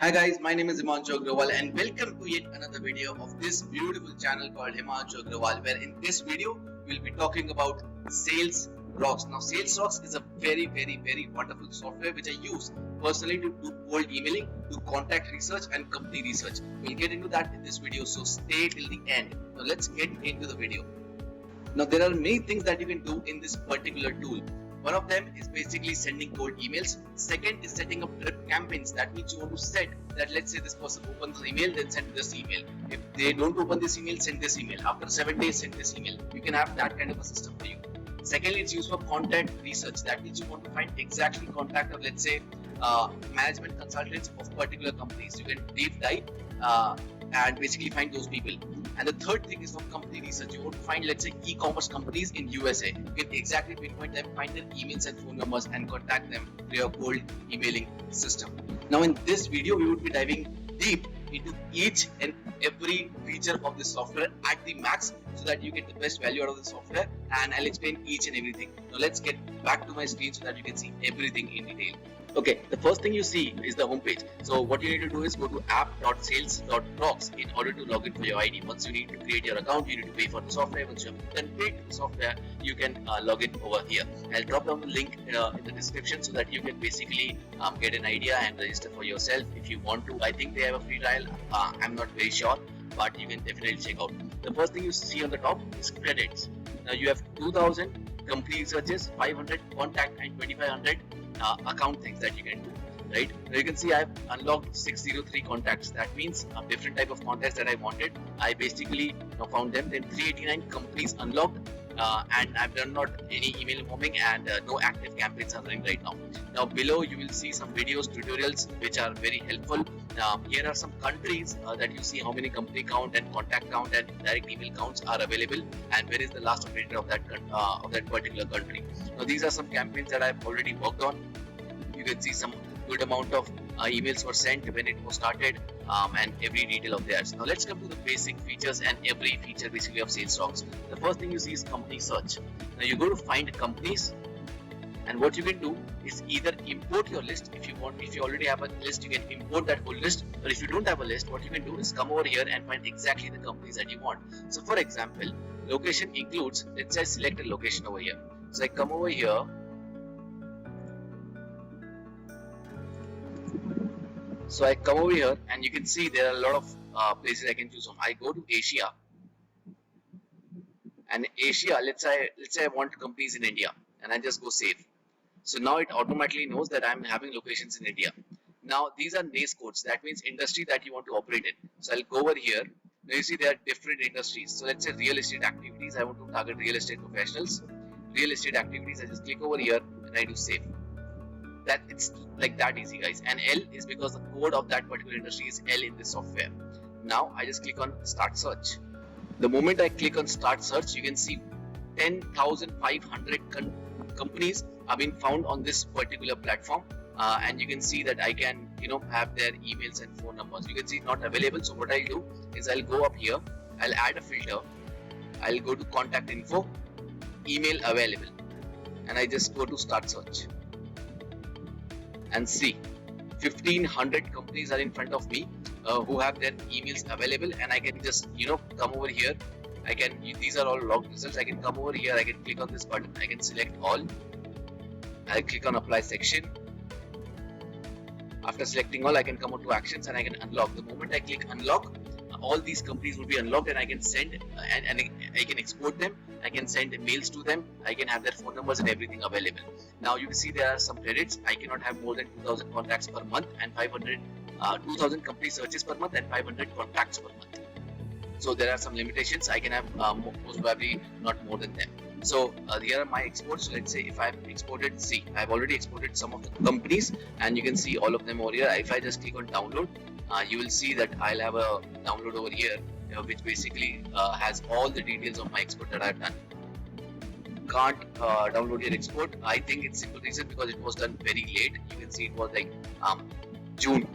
Hi guys, my name is Himanshu Agrawal and welcome to yet another video of this beautiful channel called Himanshu Agrawal, where in this video we'll be talking about Sales Rocks. Now Sales Rocks is a very wonderful software which I use personally to do cold emailing, do contact research and company research. We'll get into that in this video, so stay till the end. Now let's get into the video. Now there are many things that you can do in this particular tool. One of them is basically sending cold emails. Second is setting up drip campaigns. That means you want to set that, let's say this person opens the email, then send this email. If they don't open this email, send this email. After 7 days, send this email. You can have that kind of a system for you. Secondly, it's used for content research. That means you want to find exactly contact of, let's say, management consultants of particular companies. You can deep dive and basically find those people. And the third thing is for company research. You want to find, let's say, e-commerce companies in USA. You can exactly pinpoint them, find their emails and phone numbers and contact them through your cold emailing system. Now in this video, we would be diving deep into each and every feature of this software at the max so that you get the best value out of the software, and I'll explain each and everything. Now let's get back to my screen so that you can see everything in detail. Okay, the first thing you see is the homepage. So what you need to do is go to app.sales.rocks in order to log in for your ID. Once you need to create your account, you need to pay for the software. Once you have done paid the software, you can log in over here. I'll drop down the link in the description so that you can basically get an idea and register for yourself if you want to. I think they have a free trial. I'm not very sure, but you can definitely check out. The first thing you see on the top is credits. Now you have 2000 company searches, 500 contact and 2500 account things that you can do, right? Now you can see I've unlocked 603 contacts. That means a different type of contacts that I wanted. I basically found them. Then 389 companies unlocked, and I've done not any email bombing, and no active campaigns are running right now. Now below you will see some videos, tutorials which are very helpful. Here are some countries that you see how many company count and contact count and direct email counts are available, and where is the last updated of that particular country. Now these are some campaigns that I've already worked on. You can see some good amount of emails were sent when it was started, and every detail of theirs. Now let's come to the basic features and every feature basically of Sales Rocks. The first thing you see is company search. Now you go to find companies, and what you can do is either import your list. If you already have a list, you can import that whole list. But if you don't have a list, what you can do is come over here and find exactly the companies that you want. So for example, location includes, let's say I select a location over here. So I come over here. So I come over here and you can see there are a lot of places I can choose from. I go to Asia, and Asia, let's say I want companies in India, and I just go save. So now it automatically knows that I'm having locations in India. Now these are NAICS codes. That means industry that you want to operate in. So I'll go over here. Now you see there are different industries. So let's say real estate activities. I want to target real estate professionals. Real estate activities. I just click over here and I do save. That it's like that easy, guys. And L is because the code of that particular industry is L in this software. Now I just click on start search. The moment I click on start search, you can see 10,500 companies have been found on this particular platform, and you can see that I can have their emails and phone numbers. You can see not available. So what I'll do is I'll go up here, I'll add a filter, I'll go to contact info, email available, and I just go to start search and see 1500 companies are in front of me who have their emails available, and I can just come over here. These are all logged results. I can come over here, I can click on this button, I can select all, I click on apply section. After selecting all, I can come on to actions and I can unlock. The moment I click unlock, all these companies will be unlocked, and I can send and I can export them. I can send mails to them. I can have their phone numbers and everything available. Now you can see there are some credits. I cannot have more than 2000 contacts per month and 2000 company searches per month and 500 contacts per month. So there are some limitations. I can have most probably not more than them. So here are my exports. So let's say if I've exported, see, I've already exported some of the companies, and you can see all of them over here. If I just click on download, you will see that I'll have a download over here, which basically has all the details of my export that I've done. Can't download your export. I think it's simple reason because it was done very late. You can see it was like June.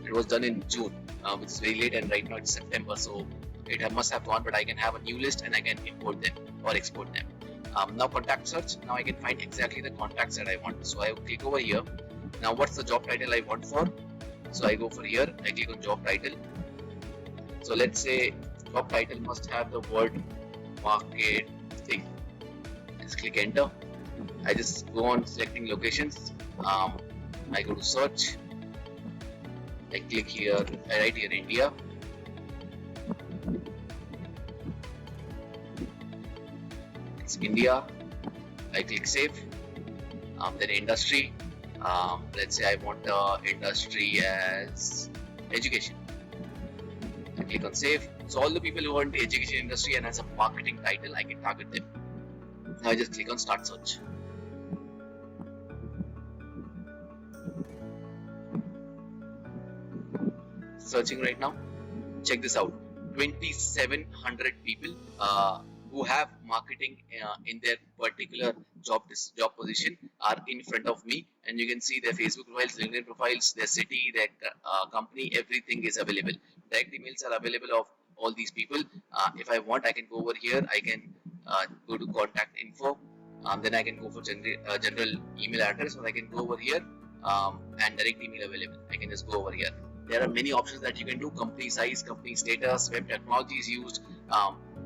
It was done in June, which is very late, and right now it's September. So it must have gone, but I can have a new list and I can import them or export them. Now contact search. Now I can find exactly the contacts that I want. So I will click over here. Now what's the job title I want for? So I go for here, I click on job title. So let's say job title must have the word marketing. Just click enter. I just go on selecting locations. I go to search. I click here, I write here India. It's India. I click save. Then industry. Let's say I want industry as education. I click on save. So all the people who are in the education industry and has a marketing title, I can target them. Now I just click on start search. Searching right now. Check this out. 2,700 people who have marketing in their particular job position are in front of me, and you can see their Facebook profiles, LinkedIn profiles, their city, their company, everything is available. Direct emails are available of all these people. If I want, I can go over here. I can go to contact info. Then I can go for general email address, or I can go over here and direct email available. I can just go over here. There are many options that you can do: company size, company status, web technologies used,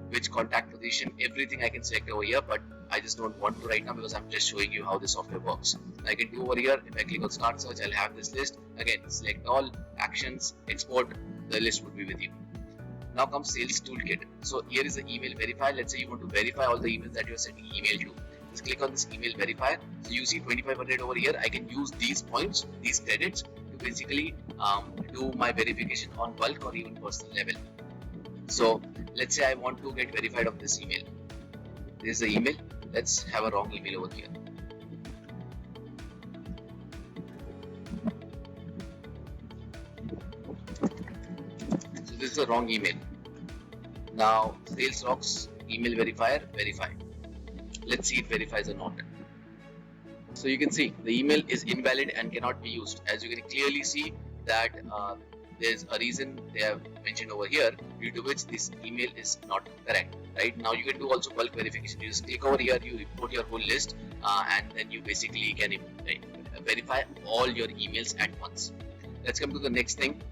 which contact position, everything I can select over here, but I just don't want to right now because I'm just showing you how the software works. I can do over here. If I click on start search, I'll have this list. Again, select all, actions, export, the list would be with you. Now comes sales toolkit. So here is the email verifier. Let's say you want to verify all the emails that you're sending email to. Just click on this email verifier. So you see 2500 over here. I can use these points, these credits, to basically do my verification on bulk or even personal level. So let's say I want to get verified of this email. This is the email. Let's have a wrong email over here. So this is the wrong email. Now sales rocks email verifier, verify. Let's see if it verifies or not. So you can see the email is invalid and cannot be used. As you can clearly see that there's a reason they have mentioned over here due to which this email is not correct. Right now you can do also bulk verification. You just click over here, you report your whole list, and then you basically can verify all your emails at once. Let's come to the next thing.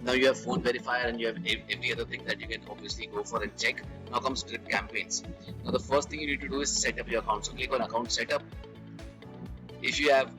Now you have phone verifier and you have every other thing that you can obviously go for and check. Now comes drip campaigns. Now the first thing you need to do is set up your account. So click on account setup. If you have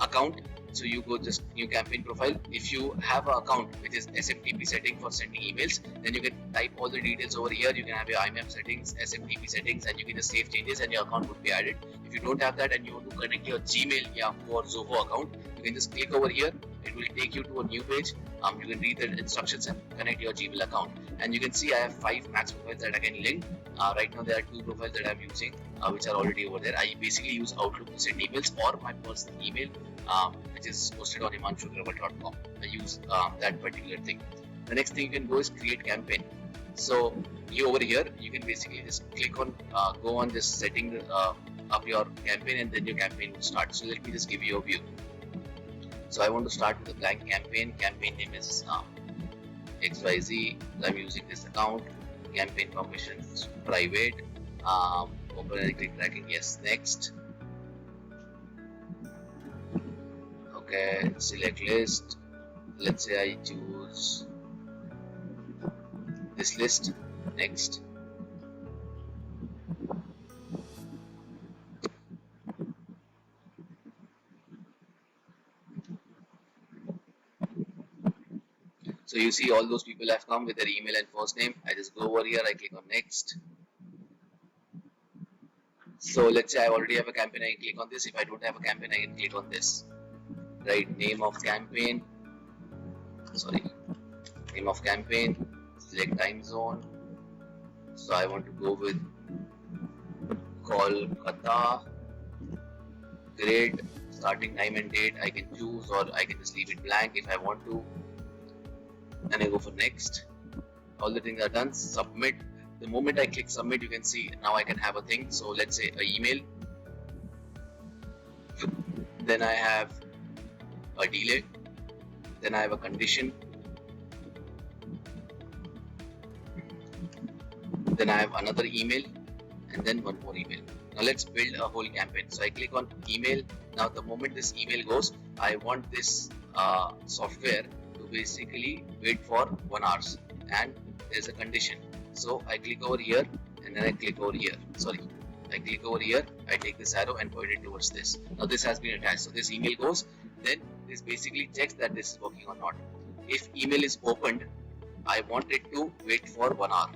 account, so you go just new campaign profile. If you have an account which is SMTP setting for sending emails, then you can type all the details over here. You can have your IMAP settings, SMTP settings, and you can just save changes and your account would be added. If you don't have that and you want to connect your Gmail, Yahoo or Zoho account, you can just click over here. It will take you to a new page. You can read the instructions and connect your Gmail account. And you can see I have 5 Max profiles that I can link. Right now there are 2 profiles that I'm using which are already over there. I basically use Outlook to send emails or my personal email which is posted on himanshuagrawal.com. I use that particular thing. The next thing you can go is create campaign. So you over here you can basically just click on go on this setting up your campaign and then your campaign will start. So let me just give you a view. So I want to start with a blank campaign. Campaign name is XYZ. I'm using this account. Campaign permissions private. Open and click tracking. Yes, next. Okay, select list. Let's say I choose this list. Next. So you see all those people have come with their email and first name. I just go over here, I click on next. So let's say I already have a campaign, I click on this. If I don't have a campaign, I can click on this. Right, name of campaign. Sorry, name of campaign. Select time zone. So I want to go with Kolkata. Great. Starting time and date I can choose, or I can just leave it blank if I want to. Then I go for next. All the things are done. Submit. The moment I click submit, you can see now I can have a thing. So let's say a email. Then I have a delay. Then I have a condition. Then I have another email, and then one more email. Now let's build a whole campaign. So I click on email. Now the moment this email goes, I want this software to basically wait for 1 hour, and there's a condition. So I click over here and then I click over here. Sorry, I click over here, I take this arrow and point it towards this. Now this has been attached. So this email goes, then this basically checks that this is working or not. If email is opened, I want it to wait for 1 hour.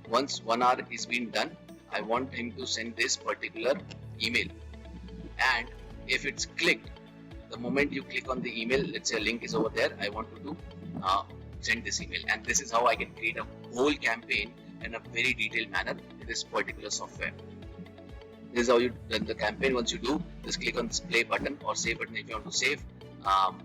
Once 1 hour is been done, I want him to send this particular email. And if it's clicked, the moment you click on the email, let's say a link is over there, I want to send this email. And this is how I can create a whole campaign in a very detailed manner in this particular software. This is how you run the campaign. Once you do, just click on this play button or save button if you want to save,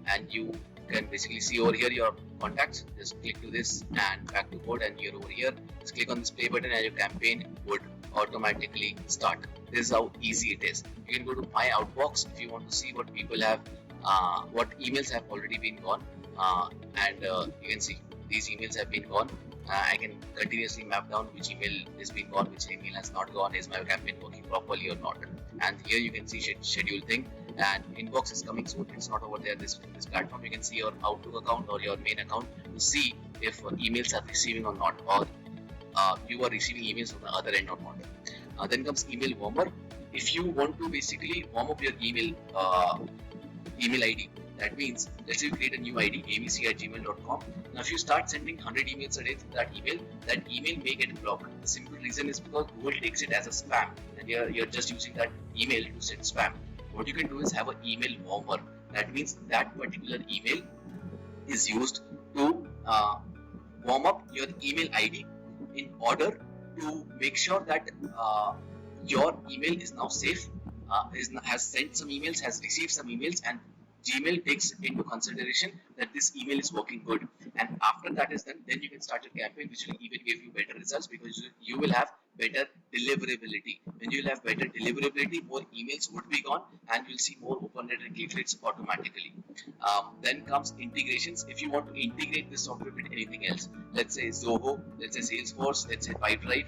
and you can basically see over here your contacts. Just click to this and back to code, and you're over here. Just click on this play button and your campaign would automatically start. This is how easy it is. You can go to my outbox if you want to see what people have, what emails have already been gone, and you can see these emails have been gone. I can continuously map down which email has been gone, which email has not gone, is my campaign working properly or not. And here you can see schedule thing, and inbox is coming soon. It's not over there. This platform, you can see your Outlook account or your main account to see if emails are receiving or not, or you are receiving emails from the other end or not. Then comes email warmer. If you want to basically warm up your email ID, that means let's say you create a new ID, abc@gmail.com. Now if you start sending 100 emails a day to that email may get blocked. The simple reason is because Google takes it as a spam, and you're just using that email to send spam. What you can do is have an email warmer. That means that particular email is used to warm up your email ID in order to make sure that your email is now safe, has sent some emails, has received some emails, and Gmail takes into consideration that this email is working good. And after that is done, then you can start your campaign, which will even give you better results, because you will have better deliverability. When you will have better deliverability, more emails would be gone, and you'll see more open rate and click rates automatically. Then comes integrations. If you want to integrate this software with anything else, let's say Zoho, let's say Salesforce, let's say Pipedrive,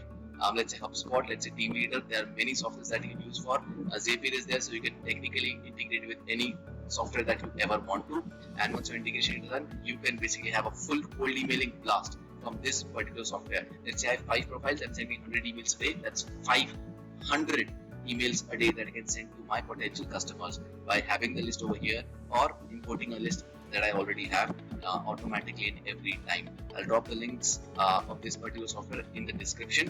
let's say HubSpot, let's say TeamLeader. There are many softwares that you can use for. Zapier is there, so you can technically integrate with any software that you ever want to. And once your integration is done, you can basically have a full cold emailing blast from this particular software. Let's say I have 5 profiles, I'm sending 100 emails a day. That's 500 emails a day that I can send to my potential customers by having the list over here or importing a list that I already have automatically in every time. I'll drop the links of this particular software in the description.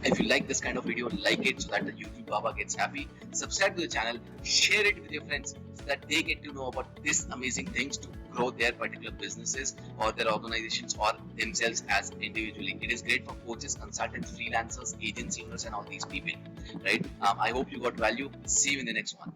If you like this kind of video, like it so that the YouTube Baba gets happy. Subscribe to the channel, share it with your friends so that they get to know about these amazing things to grow their particular businesses or their organizations or themselves as individually. It is great for coaches, consultants, freelancers, agency owners, and all these people, right? I hope you got value. See you in the next one.